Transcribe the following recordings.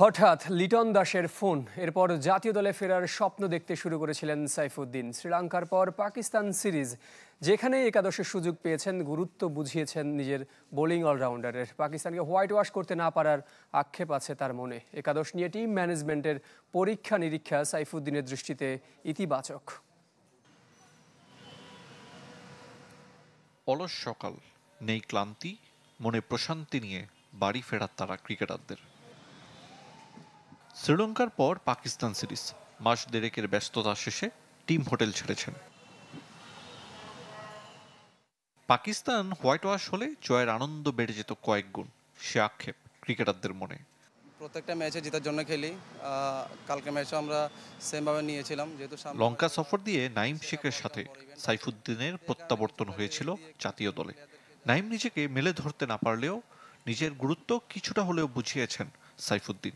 হঠাৎ লিটন দাসের ফোন। এরপর জাতীয় দলে ফেরার স্বপ্ন দেখতে শুরু করেছিলেন সাইফুদ্দিন। শ্রীলঙ্কার পর পাকিস্তান সিরিজ, যেখানে একাদশের সুযোগ পেয়েছেন, গুরুত্ব বুঝিয়েছেন নিজের বোলিং অলরাউন্ডারের। পাকিস্তানকে হোয়াইট ওয়াশ করতে না পারার আক্ষেপ আছে তার মনে। একাদশ নিয়ে টিম ম্যানেজমেন্টের পরীক্ষা নিরীক্ষা সাইফুদ্দিনের দৃষ্টিতে ইতিবাচক। অলস সকাল, নেই ক্লান্তি, মনে প্রশান্তি নিয়ে বাড়ি ফেরার তারা ক্রিকেটারদের। শ্রীলঙ্কার পর পাকিস্তান সিরিজ, মাস দেড়েকের ব্যস্ততা শেষে টিম হোটেল ছেড়েছেন। পাকিস্তান হোয়াইট ওয়াশ হলে জয়ের আনন্দ বেড়ে যেত কয়েক গুণ, সে আক্ষেপ ক্রিকেটারদের মনে। প্রত্যেকটা ম্যাচে জেতার জন্য খেলি। কালকে ম্যাচও আমরা সেমভাবে নিয়েছিলাম। যেহেতু লঙ্কা সফর দিয়ে নাইম শেখের সাথে সাইফুদ্দিনের প্রত্যাবর্তন হয়েছিল জাতীয় দলে। নাইম নিজেকে মেলে ধরতে না পারলেও নিজের গুরুত্ব কিছুটা হলেও বুঝিয়েছেন সাইফুদ্দিন।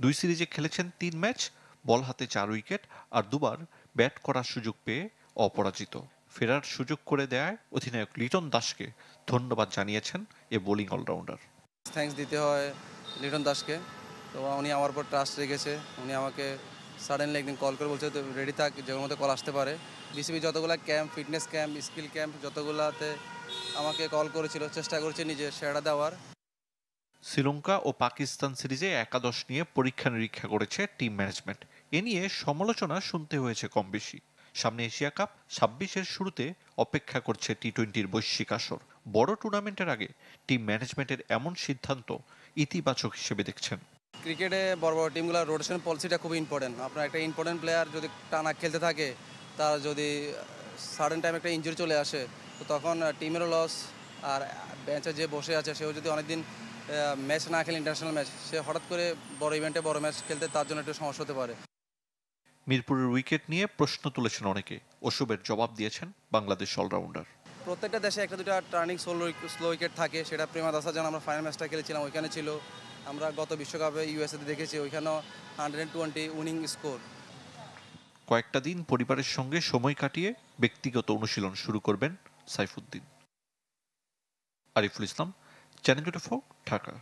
2 সিরিজে খেলেছেন 3 ম্যাচ, বল হাতে 4 উইকেট আর 2বার ব্যাট করার সুযোগ পেয়ে অপরাজিত। ফেরার সুযোগ করে দেয় অধিনায়ক লিটন দাসকে ধন্যবাদ জানিয়েছেন এ বোলিং অলরাউন্ডার। থ্যাঙ্কস দিতে হয় লিটন দাসকে। তো উনি আমার উপর ট্রাস্ট রেখেছে। উনি আমাকে সাডেনলি একদিন কল করে বলছে তো রেডি থাক, যেগুলোর মধ্যে কল আসতে পারে। বিসিবি যতগুলো camp, fitness camp, skill camp যতগুলোতে আমাকে কল করেছিল, চেষ্টা করছে নিজে সেরা দেওয়ার। শ্রীলঙ্কা ও পাকিস্তান সিরিজে একাদশ নিয়ে পরীক্ষা নিরীক্ষা করেছে টিম ম্যানেজমেন্ট। এ নিয়ে সমালোচনা শুনতে হয়েছে কম বেশি। সামনে এশিয়া কাপ 26-এর শুরুতে অপেক্ষা করছে টি-20-র বৈশ্বিক আসর। বড় টুর্নামেন্টের আগে টিম ম্যানেজমেন্টের এমন সিদ্ধান্ত ইতিবাচক হিসেবে দেখছেন। ক্রিকেটে বড় বড় টিমগুলোর রোটেশন পলিসিটা খুব ইম্পর্টেন্ট। আপনার একটা ইম্পর্টেন্ট প্লেয়ার যদি টানা খেলতে থাকে, তার যদি সাডেন টাইম একটা ইনজুরি চলে আসে, তো তখন টিমেরও লস। আর বেঞ্চে যে বসে আছে সেও যদি অনেকদিন ম্যাচ না খেলে, ইন্টারন্যাশনাল ম্যাচ, সে হঠাৎ করে বড় ইভেন্টে বড় ম্যাচ খেলতে তার জন্য একটু সমস্যা হতে পারে। মিরপুরের উইকেট নিয়ে প্রশ্ন তুলেছেন অনেকে, ওসবের জবাব দিয়েছেন বাংলাদেশ অলরাউন্ডার। প্রত্যেকটা দেশে একটা দুটা টার্নিং স্লো উইকেট থাকে। সেটা প্রেমাদাসা, যখন আমরা ফাইনাল ম্যাচটা খেলেছিলাম ওইখানে ছিল। আমরা গত বিশ্বকাপে ইউএসএতে দেখেছি, ওইখানেও 120 উইনিং স্কোর। কয়েকটা দিন পরিবারের সঙ্গে সময় কাটিয়ে ব্যক্তিগত অনুশীলন শুরু করবেন সাইফুদ্দিন। আরিফুল ইসলাম, চ্যানেল 24, ঢাকা।